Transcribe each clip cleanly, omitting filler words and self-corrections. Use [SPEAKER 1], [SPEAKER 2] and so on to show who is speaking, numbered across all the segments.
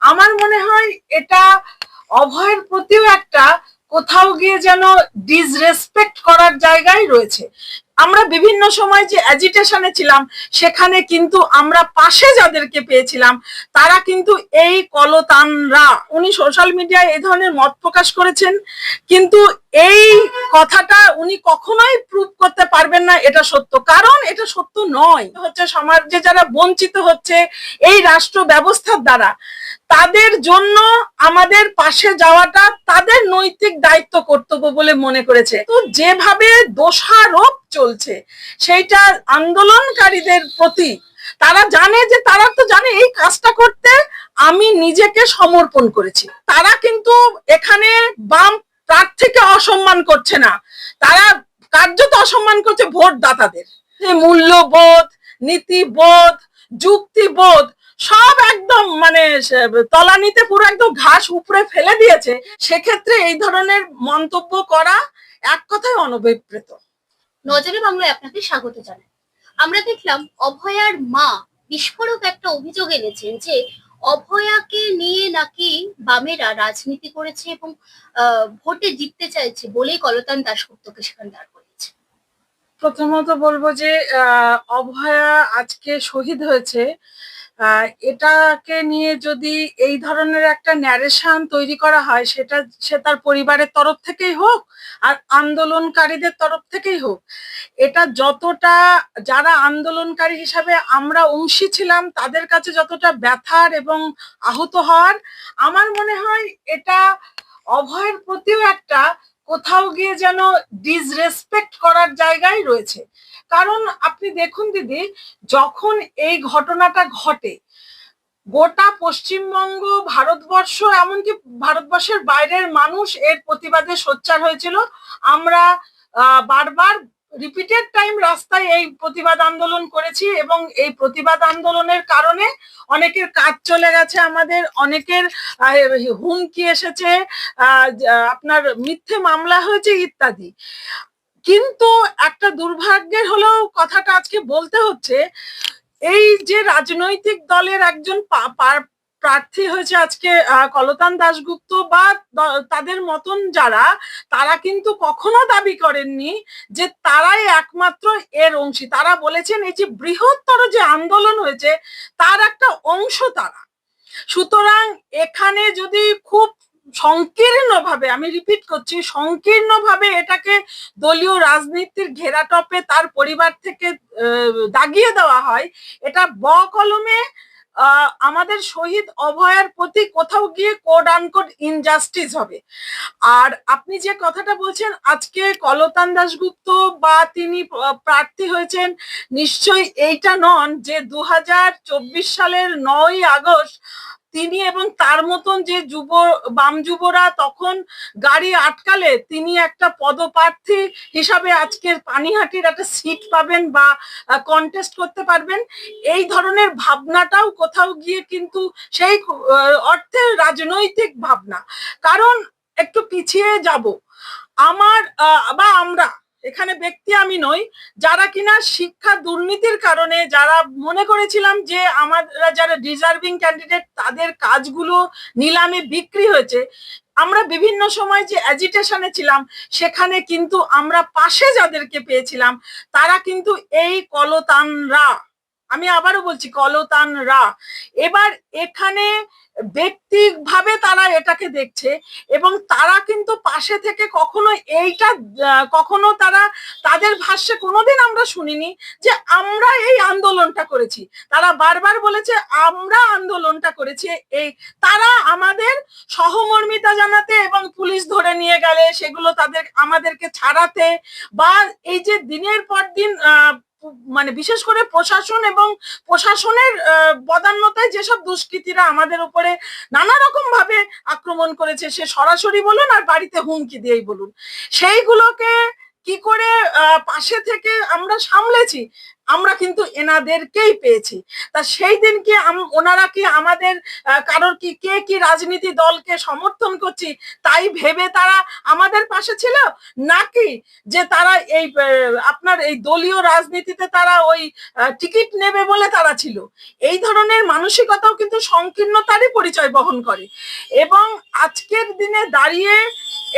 [SPEAKER 1] আমার মনে হয় এটা অভয়ের প্রতিও একটা কোথাও গিয়ে যেন ডিসরেসপেক্ট করার জায়গায় রয়েছে। আমরা বিভিন্ন সময় যে অ্যাজিটেশনে ছিলাম সেখানে কিন্তু আমরা পাশে যাদেরকে পেয়েছিলাম তারা কিন্তু এই কলতানরা, উনি সোশ্যাল মিডিয়ায় এই ধরনের মত প্রকাশ করেছেন, কিন্তু এই কথাটা উনি কখনোই প্রুভ করতে পারবেন না এটা সত্য, কারণ এটা সত্য নয়। হচ্ছে সমাজে যারা বঞ্চিত হচ্ছে এই রাষ্ট্র ব্যবস্থার দ্বারা, তাদের জন্য আমাদের পাশে যাওয়াটা তাদের নৈতিক দায়িত্ব কর্তব্য বলে মনে করেছে। তো যেভাবে দোষারোপ চলছে সেইটা আন্দোলনকারীদের প্রতি, তারা জানে যে, তারা তো জানে এই কাজটা করতে আমি নিজেকে সমর্পণ করেছি। তারা কিন্তু এখানে বাম প্রার্থীকে অসম্মান করছে না, তারা কার্যত অসম্মান করছে ভোটদাতাদের। মূল্যবোধ, নীতিবোধ, যুক্তিবোধ সব একদম মানে তলানিতে পুরো একদম ঘাস উপরে ফেলে দিয়েছে। সেক্ষেত্রে এই ধরনের মন্তব্য করা এক কথায় অনভিপ্রেত।
[SPEAKER 2] নজরে বাংলায় আপনাকে স্বাগত জানাই। আমরা দেখলাম অভয়ার মা বিস্ফোরক একটা অভিযোগ এনেছেন যে অভয়াকে নিয়ে নাকি বামেরা রাজনীতি করেছে এবং ভোটে জিততে চাইছে বলেই কলতান দাশগুপ্তকে সেখানে দাঁড় করিয়েছে।
[SPEAKER 1] প্রথমত বলবো যে অভয়া আজকে শহীদ হয়েছে, এটাকে নিয়ে যদি এই ধরনের একটা ন্যারেশন তৈরি করা হয়, সেটা সে তার পরিবারের তরফ থেকেই হোক আর আন্দোলনকারীদের তরফ থেকেই হোক, এটা যতটা যারা আন্দোলনকারী হিসাবে আমরা অংশী ছিলাম তাদের কাছে যতটা ব্যথার এবং আহত হওয়ার, আমার মনে হয় এটা অভয়ের প্রতিও একটা কোথাও গিয়ে যেন ডিসরেসপেক্ট করার জায়গায় রয়েছে। কারণ আপনি দেখুন দিদি, যখন এই ঘটনাটা ঘটে গোটা পশ্চিমবঙ্গ, ভারতবর্ষ, এমনকি ভারতবর্ষের বাইরের মানুষ এর প্রতিবাদে সোচ্চার হয়েছিল। আমরা বারবার রিপিটেড টাইম রাস্তায় এই প্রতিবাদ আন্দোলন করেছি এবং এই প্রতিবাদ আন্দোলনের কারণে অনেকের কাজ চলে গেছে, আমাদের অনেকের হুমকি এসেছে, আপনার মিথ্যে মামলা হয়েছে ইত্যাদি। কিন্তু একটা দুর্ভাগ্যের হলেও কথাটা আজকে বলতে হচ্ছে, এই যে রাজনৈতিক দলের একজন প্রার্থী হয়েছে আজকে কলতান দাশগুপ্ত বা তাদের মতন যারা, তারা কিন্তু কখনো দাবি করেননি যে তারাই একমাত্র এর অংশী। তারা বলেছেন এই যে বৃহত্তর যে আন্দোলন হয়েছে তার একটা অংশ তারা। সুতরাং এখানে যদি খুব সংকীর্ণভাবে, আমি রিপিট করছি, সংকীর্ণভাবে এটাকে দলীয় রাজনীতির ঘেরাটপে তার পরিবার থেকে দাগিয়ে দেওয়া হয়, এটা বকলমে আমাদের শহীদ অভয়ার প্রতি কোথাও গিয়ে কোড আনকোড ইনজাস্টিস হবে। আর আপনি যে কথাটা বলছেন আজকে কলতান দাশগুপ্ত বা তিনি প্রার্থী হয়েছেন, নিশ্চয়ই এইটা নন যে 2024 সালের 9ই আগস্ট তিনি এবং তার মতন যে বাম যুবরা তখন গাড়ি আটকালে তিনি একটা পদপ্রার্থী হিসাবে আজকের পানিহাটির একটা সিট পাবেন বা কন্টেস্ট করতে পারবেন। এই ধরনের ভাবনাটাও কোথাও গিয়ে কিন্তু সেই অর্থে রাজনৈতিক ভাবনা। কারণ একটু পিছিয়ে যাব, আমার বা আমরা এখানে ব্যক্তি আমি নই, যারা কিনা শিক্ষা দুর্নীতির কারণে যারা মনে করেছিলাম যে আমরা যারা ডিজার্ভিং ক্যান্ডিডেট তাদের কাজগুলো নিলামে বিক্রি হয়েছে, আমরা বিভিন্ন সময় যে অ্যাজিটেশনে ছিলাম সেখানে কিন্তু আমরা পাশে যাদেরকে পেয়েছিলাম তারা কিন্তু এই কলতানরা, আমি আবারও বলছি কলতানরা। এবার এখানে ব্যক্তিগতভাবে তারা এটাকে দেখছে এবং তারা কিন্তু পাশে থেকে কখনো এইটা কখনো তারা তাদের ভাষ্যে কোনোদিন আমরা শুনিনি যে আমরা এই আন্দোলনটা করেছি। তারা বারবার বলেছে আমরা আন্দোলনটা করেছি, এই তারা আমাদের সহমর্মিতা জানাতে এবং পুলিশ ধরে নিয়ে গেলে সেগুলো আমাদেরকে ছাড়াতে, বা এই যে দিনের পর দিন মানে বিশেষ করে প্রশাসন এবং প্রশাসনের বদান্যতায় যেসব দুষ্কৃতীরা আমাদের উপরে নানা রকম ভাবে আক্রমণ করেছে, সে সরাসরি বলুন আর বাড়িতে হুমকি দিয়েই বলুন, সেইগুলোকে কি করে পাশে থেকে আমরা সামলেছি আমরা কিন্তু এনাদেরকেই পেয়েছি। তা সেই দিন কি ওনারা কি আমাদের কারোর কি কে কি রাজনীতি দলকে সমর্থন করছি তাই ভেবে তারা আমাদের পাশে ছিল, নাকি যে তারা এই আপনার এই দলীয় রাজনীতিতে তারা ওই টিকিট নেবে বলে তারা ছিল? এই ধরনের মানসিকতাও কিন্তু সংকীর্ণতারই পরিচয় বহন করে। এবং আজকের দিনে দাঁড়িয়ে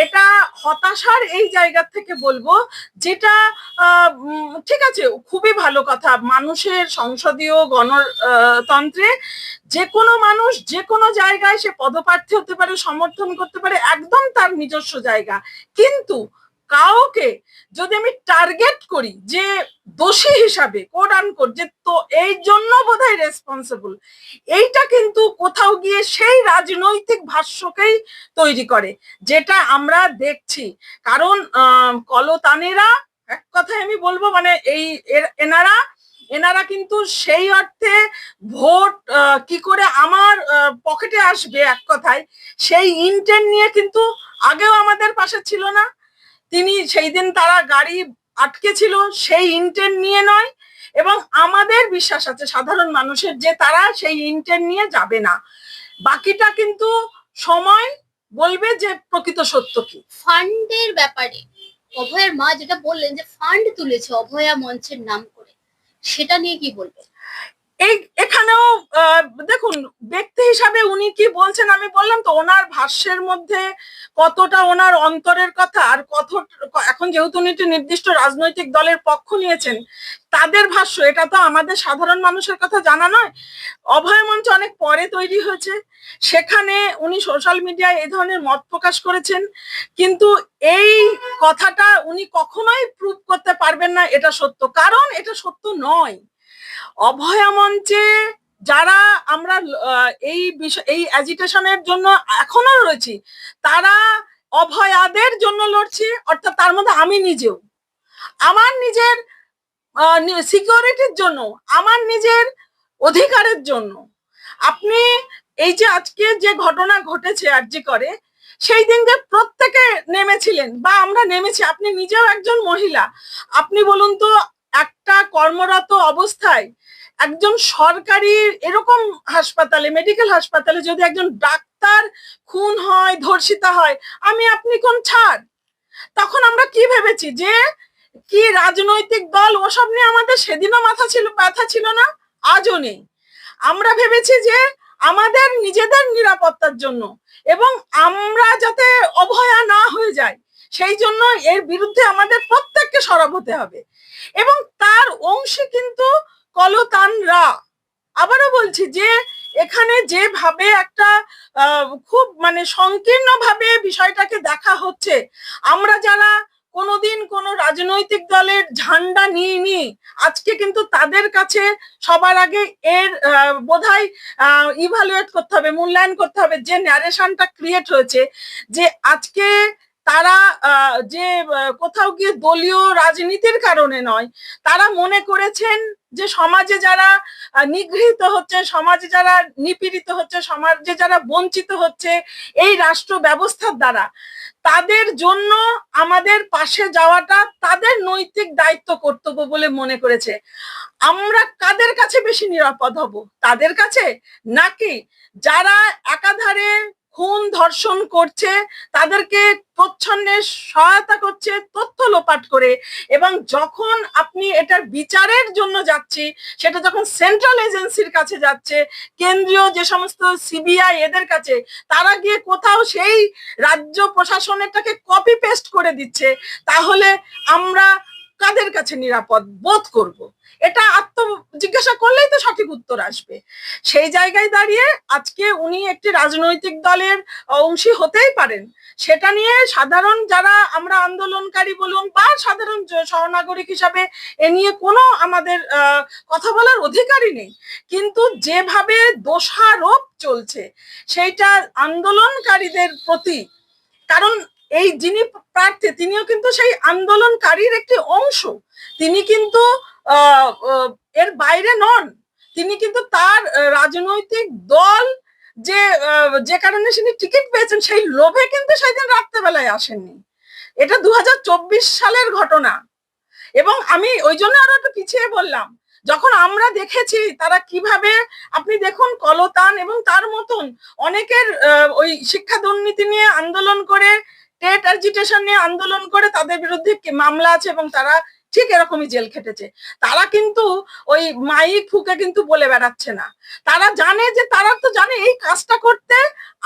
[SPEAKER 1] এটা হতাশার এই জায়গা থেকে বলবো, যেটা ঠিক আছে, খুবই ভালো কথা, মানুষের সংসদীয় গণতন্ত্রে যে কোনো মানুষ যে কোনো জায়গায় সে পদপ্রার্থী হতে পারে, সমর্থন করতে পারে, একদম তার নিজস্ব জায়গা। কিন্তু কাউকে যদি আমি টার্গেট করি যে দোষী হিসাবে, কোড আনকোড, যে তো এই জন্য বোধহয় রেসপন্সিবল, এইটা কিন্তু কোথাও গিয়ে সেই রাজনৈতিক ভাষ্যকেই তৈরি করে, যেটা আমরা দেখছি। কারণ কলতানেরা, এক কথায় আমি বলবো, মানে এই এনারা এনারা কিন্তু সেই অর্থে ভোট কি করে আমার পকেটে আসবে, এক কথায় সেই ইন্টেন্ট নিয়ে কিন্তু আগেও আমাদের পাশে ছিল না। তিনি সেই দিন তারা গাড়ি আটকে ছিল সেই ইন্টেন্ট নিয়ে নয়, এবং আমাদের বিশ্বাস আছে সাধারণ মানুষের যে তারা সেই ইন্টেন্ট নিয়ে যাবে না। বাকিটা কিন্তু সময় বলবে যে প্রকৃত সত্য কি।
[SPEAKER 2] ফান্ডের ব্যাপারে অভয়ার মা যেটা বললেন যে ফান্ড তুলেছে অভয়া মঞ্চের নাম করে, সেটা নিয়ে কি বলবেন?
[SPEAKER 1] এখানেও দেখুন, ব্যক্তি হিসাবে উনি কি বলছেন, আমি বললাম তো ওনার ভাষ্যের মধ্যে কতটা ওনার অন্তরের কথা, আর কত এখন যেহেতু উনি একটি নির্দিষ্ট রাজনৈতিক দলের পক্ষ নিয়েছেন, তাদের ভাষ্য, এটা তো আমাদের সাধারণ মানুষের কথা জানা নয়। অভয় মঞ্চ অনেক পরে তৈরি হয়েছে, সেখানে উনি সোশ্যাল মিডিয়ায় এই ধরনের মত প্রকাশ করেছেন, কিন্তু এই কথাটা উনি কখনোই প্রুভ করতে পারবেন না এটা সত্য, কারণ এটা সত্য নয়। অভয়া মঞ্চে যারা আমরা এই বিষয়, এই অ্যাজিটেশনের জন্য এখনো রয়েছি, তারা অভয়াদের জন্য লড়ছি, অর্থাৎ তার মধ্যে আমি নিজেও, আমার নিজের সিকিউরিটির জন্য, আমার নিজের অধিকারের জন্য। আপনি এই যে আজকে যে ঘটনা ঘটেছে আরজি করে, সেই দিন যে প্রত্যেকে নেমেছিলেন বা আমরা নেমেছি, আপনি নিজেও একজন মহিলা, আপনি বলুন তো, একটা কর্মরত অবস্থায় একজন সরকারি এরকম হাসপাতালে, মেডিকেল হাসপাতালে যদি একজন ডাক্তার খুন হয়, ধর্ষিতা হয়, আমি আপনি কোন ছাড়? তখন আমরা কি ভেবেছি যে কি রাজনৈতিক দল ওসব নিয়ে আমাদের সেদিনও ব্যথা ছিল না, আজও নেই। আমরা ভেবেছি যে আমাদের নিজেদের নিরাপত্তার জন্য এবং আমরা যাতে অভয়া না হয়ে যায়, সেই জন্য এর বিরুদ্ধে আমাদের প্রত্যেককে সরব হতে হবে। এবং তার অংশী কিন্তু কলতানরা। আবারও বলছি যে এখানে যেভাবে একটা খুব মানে সংকীর্ণ ভাবে বিষয়টাকে দেখা হচ্ছে, আমরা যারা কোনোদিন কোনো রাজনৈতিক দলের ঝান্ডা নিইনি, আজকে কিন্তু তাদের কাছে সবার আগে এর বোধহয় ইভালুয়েট করতে হবে, মূল্যায়ন করতে হবে যে ন্যারেশনটা ক্রিয়েট হয়েছে, যে আজকে তারা যে কোথাও গিয়ে দলীয় রাজনীতির কারণে নয়, তারা মনে করেছেন যে সমাজে যারা নিগৃহীত হচ্ছে, সমাজে যারা নিপীড়িত হচ্ছে, সমাজে যারা বঞ্চিত হচ্ছে এই রাষ্ট্র ব্যবস্থার দ্বারা, তাদের জন্য আমাদের পাশে যাওয়াটা তাদের নৈতিক দায়িত্ব, কর্তব্য বলে মনে করেছে। আমরা কাদের কাছে বেশি নিরাপদ হব? তাদের কাছে, নাকি যারা একাধারে খুন ধর্ষণ করছে তাদেরকে প্রচ্ছন্নে সহায়তা করছে তথ্য লোপাট করে? এবং যখন আপনি এটার বিচারের জন্য যাচ্ছি, সেটা যখন সেন্ট্রাল এজেন্সির কাছে যাচ্ছে, কেন্দ্রীয় যে সমস্ত সিবিআই এদের কাছে, তারা গিয়ে কোথাও সেই রাজ্য প্রশাসনেরটাকে কপি পেস্ট করে দিচ্ছে, তাহলে আমরা কাদের কাছে নিরাপদ বোধ করব? এটা আত্ম জিজ্ঞাসা করলেই তো সঠিক উত্তর আসবে। সেই জায়গায় দাঁড়িয়ে আজকে উনি একটি রাজনৈতিক দলের অংশী হতেই পারেন, সেটা নিয়ে সাধারণ যারা আমরা আন্দোলনকারী বলুন বা সাধারণ সহনাগরিক হিসাবে এ নিয়ে কোনো আমাদের কথা বলার অধিকারই নেই। কিন্তু যেভাবে দোষারোপ চলছে সেইটা আন্দোলনকারীদের প্রতি, কারণ এই যিনি প্রার্থী তিনিও কিন্তু সেই আন্দোলনকারীর একটি অংশ, তিনি কিন্তু এর বাইরে নন। তিনি কিন্তু তার রাজনৈতিক দল যে যে কারণে তিনি টিকিট পেয়েছেন সেই লোভে কিন্তু সেদিন রাত্রেবেলায় আসেননি। এটা 2024 সালের ঘটনা, এবং আমি ওই জন্য আরো একটু পিছিয়ে বললাম, যখন আমরা দেখেছি তারা কিভাবে, আপনি দেখুন কলতান এবং তার মতন অনেকের ওই শিক্ষা দুর্নীতি নিয়ে আন্দোলন করে, টেট এজিটেশন নিয়ে আন্দোলন করে তাদের বিরুদ্ধে মামলা আছে এবং তারা ঠিক এরকমই জেল খেটেছে। তারা কিন্তু ওই মাইক ফুকে কিন্তু বলে বেড়াচ্ছে না, তারা জানে যে, তারা তো জানে এই কাজটা করতে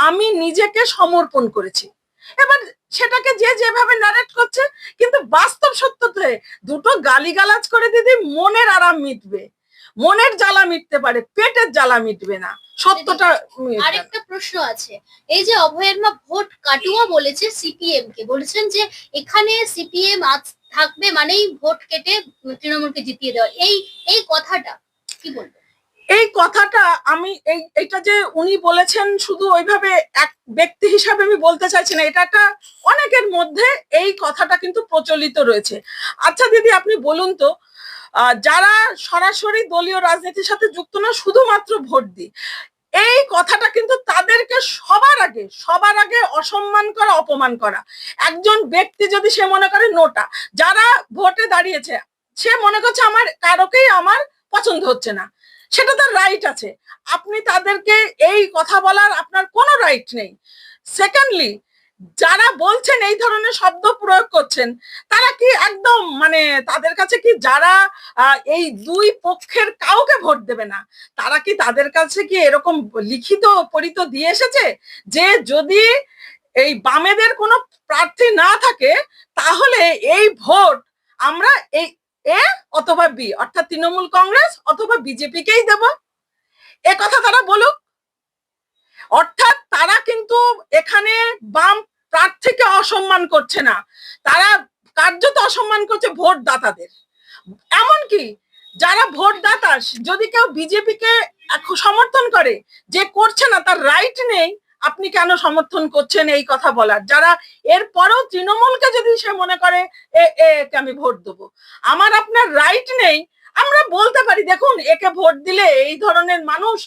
[SPEAKER 1] আমি নিজেকে সমর্পণ করেছি। এবার সেটাকে যে যেভাবে নারেট করছে, কিন্তু বাস্তব সত্যতে দুটো গালিগালাজ করে দিদি মনের আরাম মিটবে, মনের জ্বালা মিটতে পারে, পেটের জ্বালা মিটবে না, সত্যটা।
[SPEAKER 2] আরেকটা প্রশ্ন আছে, এই যে অভয়ের মা ভোট কাটুয়া বলেছে সিপিএম কে, বলেছেন যে এখানে সিপিএম আজ থাকবে মানেই ভোট কেটে তৃণমূলকে জিতিয়ে দেওয়া, এই কথাটা কি বলবেন?
[SPEAKER 1] এই কথাটা আমি এইটা যে উনি বলেছেন শুধু ওইভাবে এক ব্যক্তি হিসাবে আমি বলতে চাইছি না, এটা একটা অনেকের মধ্যে এই কথাটা কিন্তু প্রচলিত রয়েছে। আচ্ছা দিদি, আপনি বলুন তো, যারা সরাসরি দলীয় রাজনীতির সাথে যুক্ত না, শুধুমাত্র ভোট দিই, এই কথাটা কিন্তু তাদেরকে সবার আগে অসম্মান করা, অপমান করা। একজন ব্যক্তি যদি সে মনে করে নোটা, যারা ভোটে দাঁড়িয়েছে, সে মনে করছে আমার কারোকেই আমার পছন্দ হচ্ছে না, সেটা তার রাইট আছে, আপনি তাদেরকে এই কথা বলার আপনার কোনো রাইট নেই। সেকেন্ডলি, যারা বলছেন এই ধরনের শব্দ প্রয়োগ করছেন, তারা কি একদম মানে তাদের কাছে কি যারা এই দুই পক্ষের কাউকে ভোট দেবে না, তারা কি তাদের কাছে কি এরকম লিখিত পরিত দিয়ে এসেছে যে যদি এই বামেদের কোনো প্রার্থী না থাকে তাহলে এই ভোট আমরা এই এ অথবা বি, অর্থাৎ তৃণমূল কংগ্রেস অথবা বিজেপিকেই দেব? এ কথা তারা বলুক। অর্থাৎ তারা কিন্তু এখানে বাম প্রার্থীকে অসম্মান করছে না, তারা কার্যত অসম্মান করছে ভোটদাতাদের। এমনকি যারা ভোটদাতা, যদি কেউ বিজেপিকে সমর্থন করে, যে করছে না তার রাইট নেই আপনি কেন সমর্থন করছেন এই কথা বলার। যারা এরপরও তৃণমূলকে যদি সে মনে করে একে আমি ভোট দেবো, আমার আপনার রাইট নেই। আমরা বলতে পারি দেখুন একে ভোট দিলে এই ধরনের মানুষ,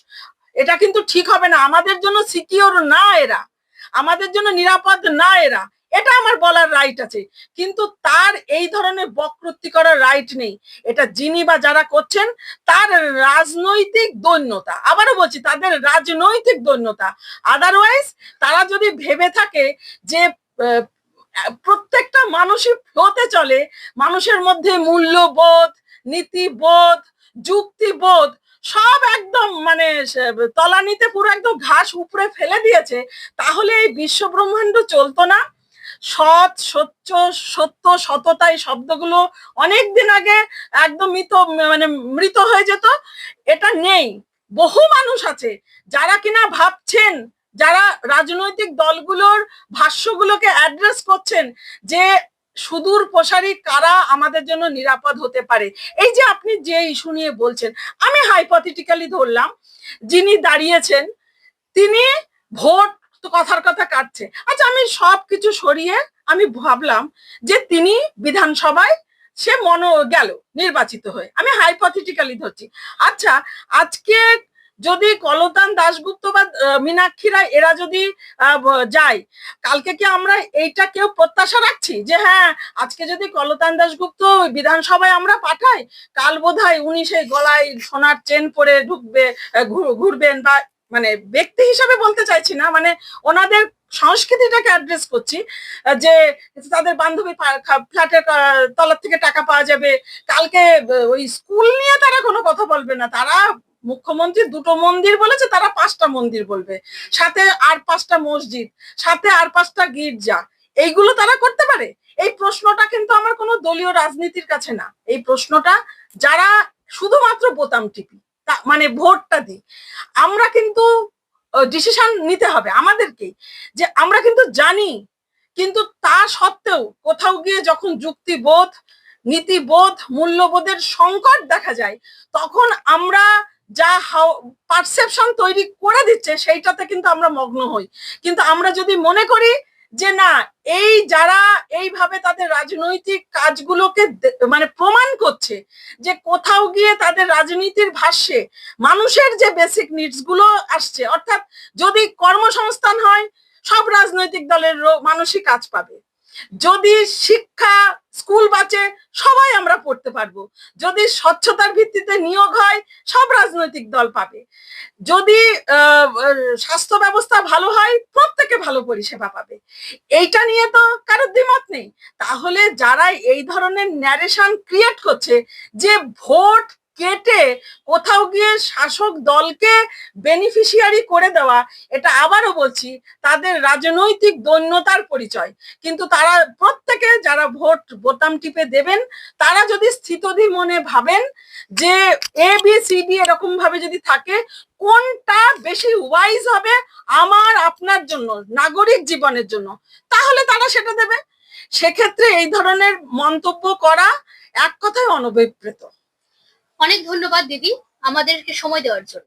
[SPEAKER 1] এটা কিন্তু ঠিক হবে না, আমাদের জন্য সিকিউর না এরা, আমাদের জন্য নিরাপদ না এরা, এটা আমার বলার রাইট আছে। কিন্তু তার এই ধরনের বক্রোক্তি করার রাইট নেই। এটা যিনি বা যারা করছেন তার রাজনৈতিক দৈন্যতা, আবারও বলছি তাদের রাজনৈতিক দৈন্যতা। আদারওয়াইজ তারা যদি ভেবে থাকে যে প্রত্যেকটা মানুষই ফ্লোতে চলে, মানুষের মধ্যে মূল্যবোধ, নীতিবোধ, যুক্তিবোধ সব একদম মানে তলানিতে পুরো একদম ঘাস উপরে ফেলে দিয়েছে, তাহলে এই বিশ্ব ব্রহ্মাণ্ড চলতো না। সৎ, সত্য, সত্য, সততা এই শব্দগুলো অনেকদিন আগে একদম মৃত হয়ে যেত। এটা নেই। বহু মানুষ আছে যারা কিনা ভাবছেন, যারা রাজনৈতিক দলগুলোর ভাষ্যগুলোকে অ্যাড্রেস করছেন যে সুদূর প্রসারী কারা আমাদের জন্য নিরাপদ হতে পারে। এই যে আপনি যে ইস্যু নিয়ে বলছেন, আমি হাইপোথেটিক্যালি ধরলাম যিনি দাঁড়িয়েছেন তিনি ভোট তো কথার কথা কাটছে, আচ্ছা আমি সবকিছু সরিয়ে আমি ভাবলাম যে তিনি বিধানসভায় সে গেল নির্বাচিত হয়ে, আমি হাইপোথেটিক্যালি ধরছি। আচ্ছা, আজকে যদি কলতান দাশগুপ্ত বা মীনাক্ষীরা এরা যদি যায়, কালকে কি আমরা এইটা কেউ প্রত্যাশা রাখছি যে হ্যাঁ আজকে যদি কলতান দাশগুপ্ত বিধানসভায় আমরা পাঠাই, কাল বোধহয় উনি সেই গলায় সোনার চেন পরে ঢুকবে, ঘুরবেন, বা মানে ব্যক্তি হিসাবে বলতে চাইছি না, মানে ওনাদের সংস্কৃতিটাকে অ্যাড্রেস করছি, যে তাদের বান্ধবী ফ্ল্যাটের তলার থেকে টাকা পাওয়া যাবে, কালকে ওই স্কুল নিয়ে তারা কোনো কথা বলবে না, তারা মুখ্যমন্ত্রী দুটো মন্দির বলেছে, তারা 5টা মন্দির বলবে, সাথে আর 5টা মসজিদ, সাথে আর 5টা গির্জা, এইগুলো তারা করতে পারে? এই প্রশ্নটা কিন্তু আমার কোনো দলীয় রাজনীতির কাছে না, এই প্রশ্নটা যারা শুধুমাত্র বোতাম টিপি মানে ভোটটা দিই, আমরা কিন্তু ডিসিশন নিতে হবে আমাদেরকেই, যে আমরা কিন্তু জানি, কিন্তু তা সত্ত্বেও কোথাও গিয়ে যখন যুক্তিবোধ, নীতিবোধ, মূল্যবোধের সংকট দেখা যায়, তখন আমরা যা পারসেপশন তৈরি করে দিচ্ছে সেইটাতে কিন্তু আমরা মগ্ন হই। কিন্তু আমরা যদি মনে করি যে না, এই যারা এইভাবে তাদের রাজনৈতিক কাজগুলোকে মানে প্রমাণ করছে যে কোথাও গিয়ে তাদের রাজনীতির ভাষ্যে মানুষের যে বেসিক নিডস গুলো আসছে, অর্থাৎ যদি কর্মসংস্থান হয় সব রাজনৈতিক দলের মানুষই কাজ পাবে, যদি শিক্ষা স্কুল বাঁচে, সবাই আমরা পড়তে পারবো। যদি স্বচ্ছতার ভিত্তিতে নিয়োগ হয়, সব রাজনৈতিক দল পাবে। যদি স্বাস্থ্য ব্যবস্থা ভালো হয়, প্রত্যেকে ভালো পরিষেবা পাবে। এইটা নিয়ে তো কারোর দ্বিমত নেই। তাহলে যারা এই ধরনের ন্যারেশন ক্রিয়েট করছে যে ভোট কেটে কোথাও গিয়ে শাসক দলকে বেনিফিশিয়ারি করে দেওয়া, এটা আবারও বলছি তাদের রাজনৈতিক দৈন্যতার পরিচয়। কিন্তু তারা প্রত্যেকে যারা ভোট বোতাম টিপে দেবেন, তারা যদি স্থিতধী মনে ভাবেন যে ABCD এরকম ভাবে যদি থাকে, কোনটা বেশি ওয়াইজ হবে আমার আপনার জন্য, নাগরিক জীবনের জন্য, তাহলে তারা সেটা দেবে। সেক্ষেত্রে এই ধরনের মন্তব্য করা এক কথায় অনভিপ্রেত।
[SPEAKER 2] অনেক ধন্যবাদ দিদি আমাদেরকে সময় দেওয়ার জন্য।